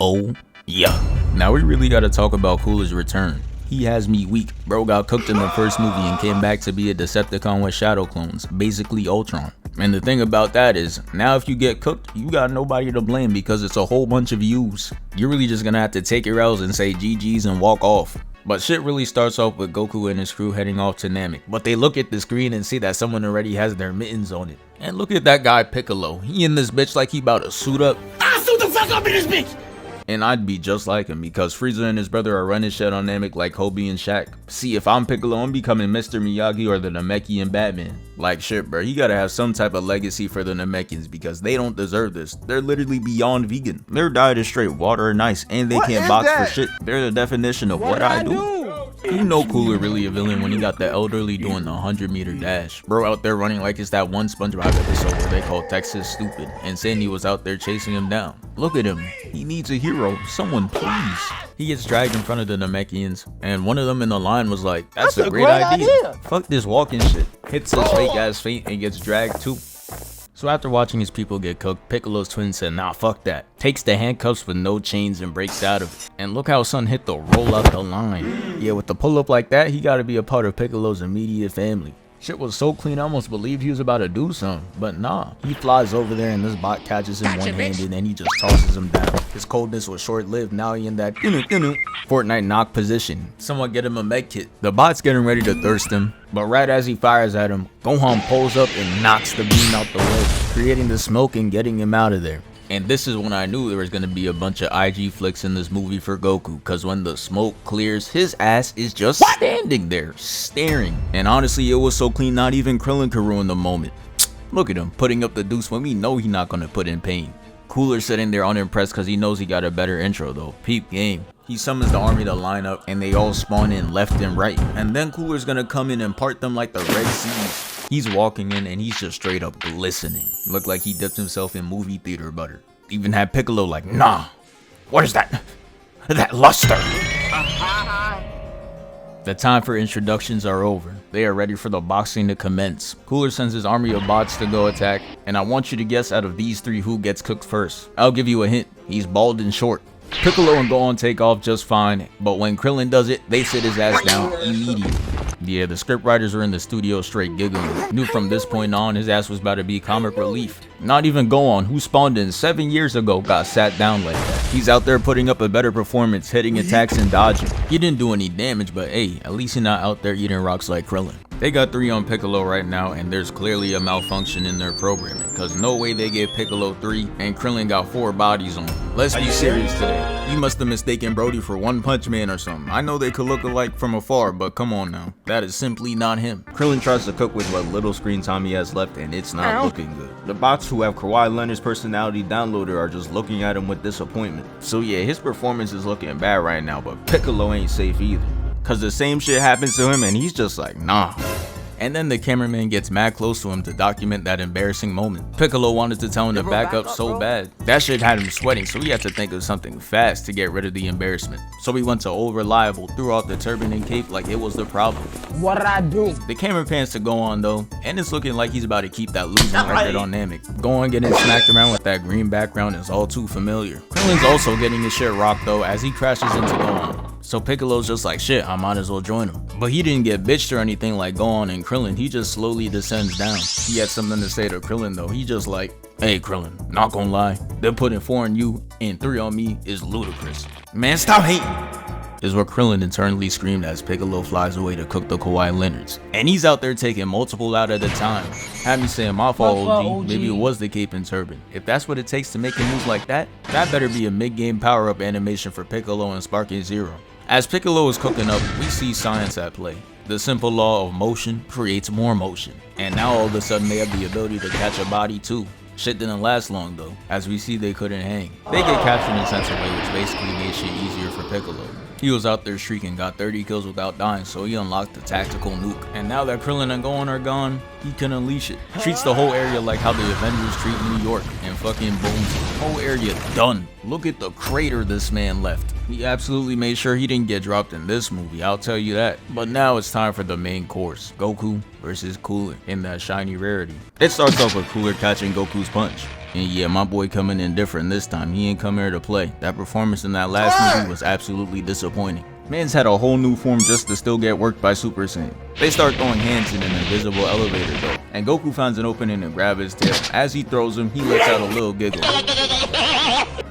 Oh, yeah. Now we really gotta talk about Cooler's return. He has me weak. Bro got cooked in the first movie and came back to be a Decepticon with shadow clones, basically Ultron. And the thing about that is, now if you get cooked, you got nobody to blame because it's a whole bunch of yous. You're really just gonna have to take your L's and say GG's and walk off. But shit really starts off with Goku and his crew heading off to Namek. But they look at the screen and see that someone already has their mittens on it. And look at that guy Piccolo. He in this bitch like he about to suit up. I'll suit the fuck up in this bitch! And I'd be just like him because Frieza and his brother are running shit on Namek like Kobe and Shaq. See, if I'm Piccolo, I'm becoming Mr. Miyagi or the Namekian Batman. Like shit, bro, you gotta have some type of legacy for the Namekians because they don't deserve this. They're literally beyond vegan. Their diet is straight water and ice, and they can't box for shit. They're the definition of what I do. You know Cooler really a villain when he got the elderly doing the 100-meter dash. Bro out there running like it's that one SpongeBob episode where they called Texas stupid, and Sandy was out there chasing him down. Look at him. He needs a hero. Someone please. He gets dragged in front of the Namekians, and one of them in the line was like, that's a great idea. Fuck this walking shit. Hits his fake ass feet and gets dragged too. So after watching his people get cooked, Piccolo's twin said, nah, fuck that. Takes the handcuffs with no chains and breaks out of it. And look how Son hit the roll up the line. Yeah, with the pull up like that, he gotta be a part of Piccolo's immediate family. Shit was so clean, I almost believed he was about to do something, but nah. He flies over there and this bot catches him one-handed and he just tosses him down. His coldness was short-lived, now he in that Fortnite knock position. Someone get him a med kit. The bot's getting ready to thirst him, but right as he fires at him, Gohan pulls up and knocks the beam out the way, creating the smoke and getting him out of there. And this is when I knew there was going to be a bunch of IG flicks in this movie for Goku, cause when the smoke clears, his ass is just standing there, staring. And honestly, it was so clean, not even Krillin could ruin the moment. Look at him, putting up the deuce when we know he's not going to put in pain. Cooler sitting there unimpressed cause he knows he got a better intro though. Peep game. He summons the army to line up and they all spawn in left and right. And then Cooler's gonna come in and part them like the Red Seas. He's walking in and he's just straight up glistening. Looked like he dipped himself in movie theater butter. Even had Piccolo like, nah, what is that? That luster. The time for introductions are over. They are ready for the boxing to commence. Cooler sends his army of bots to go attack, and I want you to guess out of these three who gets cooked first. I'll give you a hint, he's bald and short. Piccolo and Gohan take off just fine, but when Krillin does it, they sit his ass down immediately. Yeah, the scriptwriters are in the studio straight giggling. Knew from this point on his ass was about to be comic relief. Not even Gohan, who spawned in 7 years ago, got sat down like that. He's out there putting up a better performance, hitting attacks and dodging. He didn't do any damage, but hey, at least he's not out there eating rocks like Krillin. They got 3 on Piccolo right now, and there's clearly a malfunction in their programming, cause no way they gave Piccolo 3 and Krillin got 4 bodies on him. Let's be serious today. You must have mistaken Brody for One Punch Man or something. I know they could look alike from afar, but come on now. That is simply not him. Krillin tries to cook with what little screen time he has left, and it's not looking good. The bots who have Kawhi Leonard's personality downloaded are just looking at him with disappointment. So yeah, his performance is looking bad right now, but Piccolo ain't safe either. Cause the same shit happens to him and he's just like, nah. And then the cameraman gets mad close to him to document that embarrassing moment. Piccolo wanted to tell him to back up so bad. That shit had him sweating, so he had to think of something fast to get rid of the embarrassment. So he went to old reliable, threw out the turban and cape like it was the problem. What did I do? The camera pans to Gohan though, and it's looking like he's about to keep that losing record on Namek. Gohan getting smacked around with that green background is all too familiar. Krillin's also getting his shit rocked though as he crashes into Gohan. So Piccolo's just like, shit, I might as well join him. But he didn't get bitched or anything like Gohan and Krillin, he just slowly descends down. He had something to say to Krillin though, he just like, hey Krillin, not gonna lie, they're putting 4 on you and 3 on me is ludicrous. Man, stop hating! Is what Krillin internally screamed as Piccolo flies away to cook the Kawhi Leonards. And he's out there taking multiple out at a time. Had me saying my fault OG, maybe it was the cape and turban. If that's what it takes to make a move like that, that better be a mid-game power-up animation for Piccolo and Sparking Zero. As Piccolo is cooking up, we see science at play. The simple law of motion creates more motion. And now all of a sudden they have the ability to catch a body too. Shit didn't last long though, as we see they couldn't hang. They get captured in Sensor Way, which basically made shit easier for Piccolo. He was out there streaking, got 30 kills without dying, so he unlocked the tactical nuke. And now that Krillin and Gohan are gone, he can unleash it. Treats the whole area like how the Avengers treat New York, and fucking boom, whole area done. Look at the crater this man left. He absolutely made sure he didn't get dropped in this movie, I'll tell you that. But now it's time for the main course, Goku versus Cooler in that shiny rarity. It starts off with Cooler catching Goku's punch. And yeah, my boy coming in different this time. He ain't come here to play. That performance in that last movie was absolutely disappointing. Man's had a whole new form just to still get worked by Super Saiyan. They start throwing hands in an invisible elevator though, and Goku finds an opening and grabs his tail. As he throws him, he lets out a little giggle,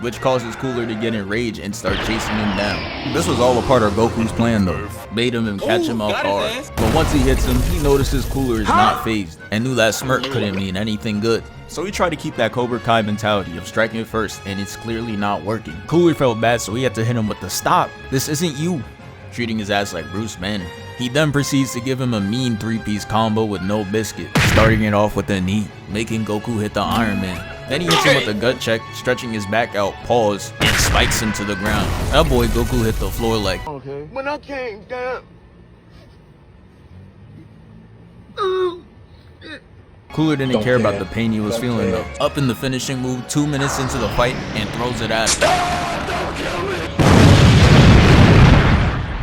which causes Cooler to get enraged and start chasing him down. This was all a part of Goku's plan though, bait him and catch him off guard. But once he hits him, he notices Cooler is not phased, and knew that smirk couldn't mean anything good. So he tried to keep that Cobra Kai mentality of striking first, and it's clearly not working. Cooler felt bad, so he had to hit him with the stop. This isn't you, treating his ass like Bruce Banner. He then proceeds to give him a mean 3-piece combo with no biscuit, starting it off with a knee, making Goku hit the Iron Man. Then he hits him with a gut check, stretching his back out, pause, and spikes him to the ground. That boy Goku hit the floor like, Okay. When I came down. Cooler didn't care about the pain he was feeling though. Up in the finishing move, 2 minutes into the fight, and throws it at him.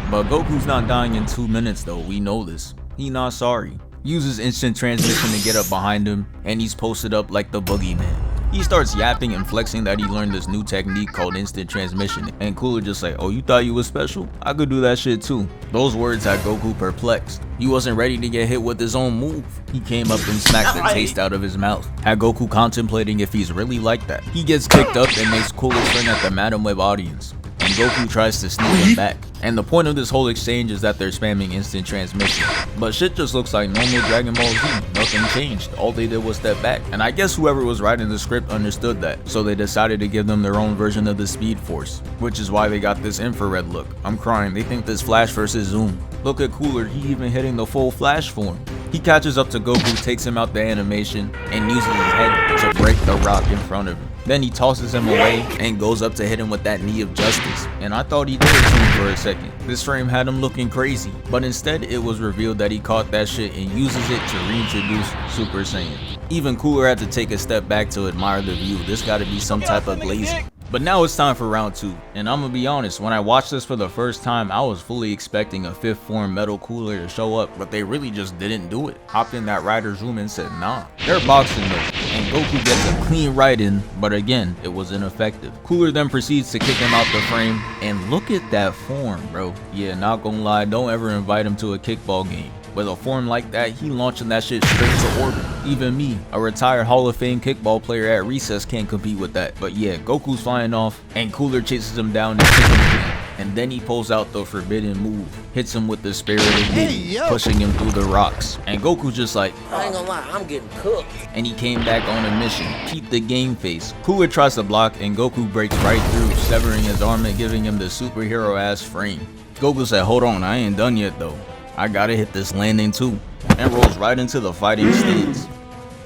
But Goku's not dying in 2 minutes though, we know this. He not sorry. Uses instant transmission to get up behind him, and he's posted up like the boogeyman. He starts yapping and flexing that he learned this new technique called instant transmission, and Cooler just like, oh, you thought you was special? I could do that shit too. Those words had Goku perplexed. He wasn't ready to get hit with his own move. He came up and smacked the taste out of his mouth, had Goku contemplating if he's really like that. He gets kicked up and makes Cooler swing at the Madam Web audience, and Goku tries to sneak him back. And the point of this whole exchange is that they're spamming instant transmission. But shit just looks like normal Dragon Ball Z. Nothing changed. All they did was step back. And I guess whoever was writing the script understood that. So they decided to give them their own version of the Speed Force. Which is why they got this infrared look. I'm crying. They think this Flash versus Zoom. Look at Cooler. He even hitting the full Flash form. He catches up to Goku, takes him out the animation, and uses his head to break the rock in front of him. Then he tosses him away and goes up to hit him with that knee of justice. And I thought he did it to him for a second. This frame had him looking crazy, but instead it was revealed that he caught that shit and uses it to reintroduce Super Saiyan. Even Cooler had to take a step back to admire the view. This gotta be some type of glazing. But now it's time for round 2, and I'm gonna be honest, when I watched this for the first time, I was fully expecting a 5th form Metal Cooler to show up, but they really just didn't do it. Hopped in that Rider's room and said nah. They're boxing though, and Goku gets a clean right in, but again, it was ineffective. Cooler then proceeds to kick him out the frame, and look at that form, bro. Yeah, not gonna lie, don't ever invite him to a kickball game. With a form like that, he launching that shit straight to orbit. Even me, a retired Hall of Fame kickball player at recess, can't compete with that. But yeah, Goku's flying off, and Cooler chases him down and kicks him again. And then he pulls out the forbidden move, hits him with the spirited knee, pushing him through the rocks. And Goku's just like, I ain't gonna lie, I'm getting cooked. And he came back on a mission, keep the game face. Cooler tries to block, and Goku breaks right through, severing his arm and giving him the superhero ass frame. Goku said, hold on, I ain't done yet though. I gotta hit this landing too, and rolls right into the fighting stance.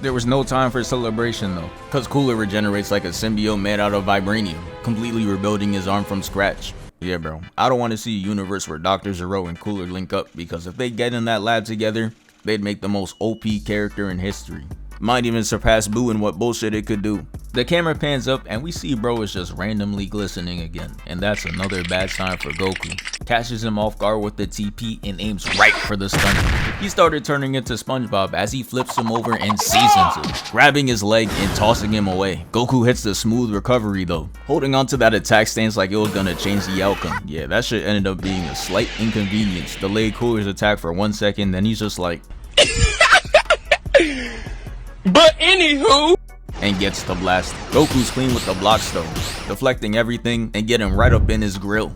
There was no time for celebration though, cause Cooler regenerates like a symbiote made out of vibranium, completely rebuilding his arm from scratch. Yeah bro, I don't want to see a universe where Dr. Zero and Cooler link up, because if they get in that lab together, they'd make the most OP character in history. Might even surpass Boo in what bullshit it could do. The camera pans up and we see bro is just randomly glistening again, and that's another bad sign for Goku. Catches him off guard with the TP and aims right for the stunner. He started turning into SpongeBob as he flips him over and seasons him, grabbing his leg and tossing him away. Goku hits the smooth recovery though, holding on to that attack stance like it was gonna change the outcome. Yeah, that shit ended up being a slight inconvenience. Delayed Cooler's attack for 1 second, then he's just like But anywho, and gets to blast. Goku's clean with the blocks though, deflecting everything and getting right up in his grill.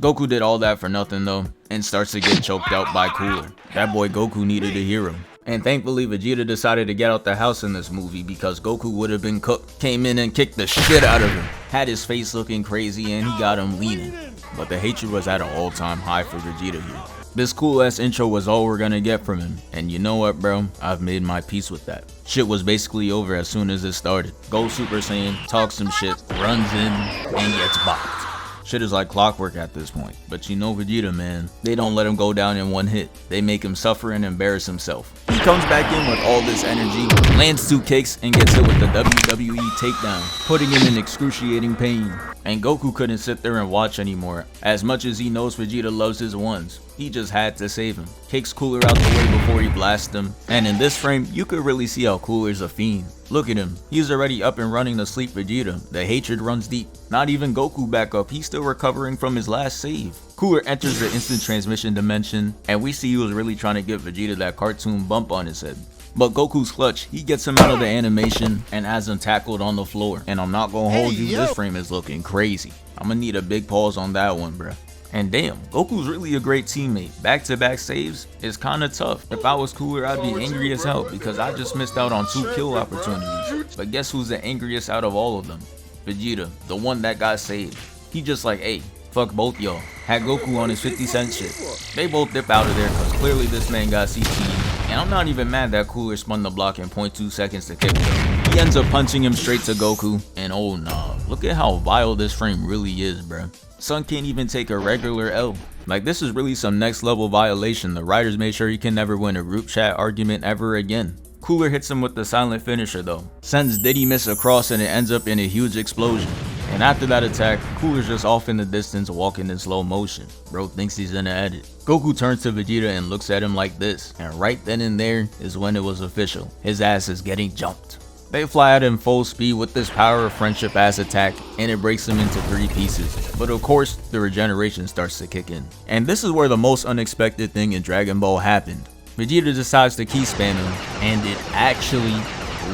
Goku did all that for nothing though, and starts to get choked out by Cooler. That boy Goku needed a hero. And thankfully Vegeta decided to get out the house in this movie, because Goku would have been cooked. Came in and kicked the shit out of him. Had his face looking crazy and he got him leaning. But the hatred was at an all-time high for Vegeta here. This cool ass intro was all we're gonna get from him, and you know what bro, I've made my peace with that. Shit was basically over as soon as it started. Goes Super Saiyan, talks some shit, runs in, and gets bopped. Shit is like clockwork at this point, but you know Vegeta man, they don't let him go down in one hit. They make him suffer and embarrass himself. He comes back in with all this energy, lands 2 kicks and gets hit with the WWE takedown, putting him in excruciating pain. And Goku couldn't sit there and watch anymore. As much as he knows Vegeta loves his ones, He just had to save him. Kicks Cooler out the way before he blasts him. And in this frame, you could really see how Cooler's a fiend. Look at him. He's already up and running to sleep Vegeta. The hatred runs deep. Not even Goku back up. He's still recovering from his last save. Cooler enters the instant transmission dimension, and we see he was really trying to give Vegeta that cartoon bump on his head. But Goku's clutch. He gets him out of the animation and has him tackled on the floor. And I'm not gonna hold you, this frame is looking crazy. I'm gonna need a big pause on that one, bruh. And damn, Goku's really a great teammate. Back-to-back saves is kinda tough. If I was Cooler, I'd be angry as hell because I just missed out on 2 kill opportunities. But guess who's the angriest out of all of them? Vegeta, the one that got saved. He just like, hey, fuck both y'all. Had Goku on his 50-cent shit. They both dip out of there because clearly this man got CTE. And I'm not even mad that Cooler spun the block in 0.2 seconds to kick him. He ends up punching him straight to Goku. And oh nah, look at how vile this frame really is, bruh. Son can't even take a regular L. Like, this is really some next level violation. The writers made sure he can never win a group chat argument ever again. Cooler hits him with the silent finisher though. Sends Diddy miss across and it ends up in a huge explosion. And after that attack, Cooler's just off in the distance walking in slow motion. Bro thinks he's in the edit. Goku turns to Vegeta and looks at him like this. And right then and there is when it was official. His ass is getting jumped. They fly at him full speed with this power of friendship ass attack, and it breaks him into 3 pieces. But of course, the regeneration starts to kick in. And this is where the most unexpected thing in Dragon Ball happened. Vegeta decides to key spam him, and it actually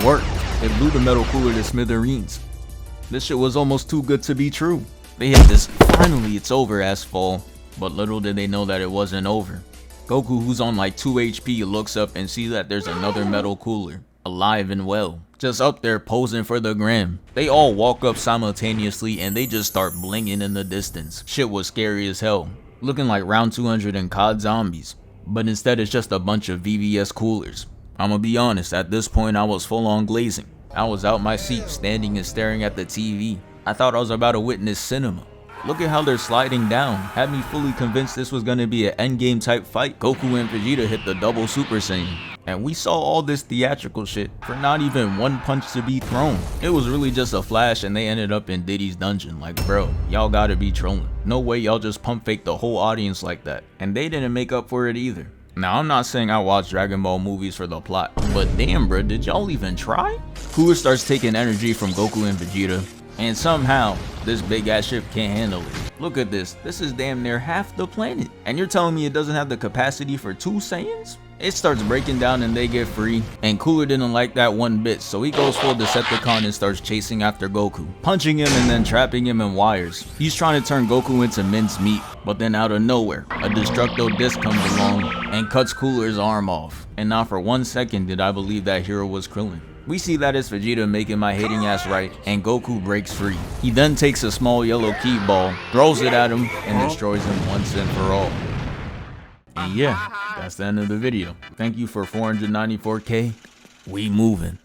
worked. It blew the Metal Cooler to smithereens. This shit was almost too good to be true. They hit this finally it's over ass fall, but little did they know that it wasn't over. Goku, who's on like 2 HP, looks up and sees that there's another Metal Cooler, alive and well, just up there posing for the gram. They all walk up simultaneously and they just start blinging in the distance. Shit was scary as hell, looking like round 200 in COD Zombies, but instead it's just a bunch of VVS coolers. I'ma be honest, at this point I was full on glazing. I was out my seat, standing and staring at the TV. I thought I was about to witness cinema. Look at how they're sliding down. Had me fully convinced this was gonna be an endgame type fight. Goku and Vegeta hit the double Super Saiyan. And we saw all this theatrical shit for not even one punch to be thrown. It was really just a flash and they ended up in Diddy's dungeon. Like, bro, y'all gotta be trolling. No way y'all just pump fake the whole audience like that. And they didn't make up for it either. Now, I'm not saying I watch Dragon Ball movies for the plot, but damn bro, did y'all even try? Cooler starts taking energy from Goku and Vegeta, and somehow, this big ass ship can't handle it. Look at this is damn near half the planet. And you're telling me it doesn't have the capacity for 2 Saiyans? It starts breaking down and they get free, and Cooler didn't like that one bit, so he goes full Decepticon and starts chasing after Goku, punching him and then trapping him in wires. He's trying to turn Goku into minced meat, but then out of nowhere, a Destructo Disc comes along and cuts Cooler's arm off. And not for 1 second did I believe that hero was Krillin. We see that it's Vegeta making my hating ass right, and Goku breaks free. He then takes a small yellow key ball, throws it at him, and destroys him once and for all. And yeah, that's the end of the video. Thank you for 494K. We moving.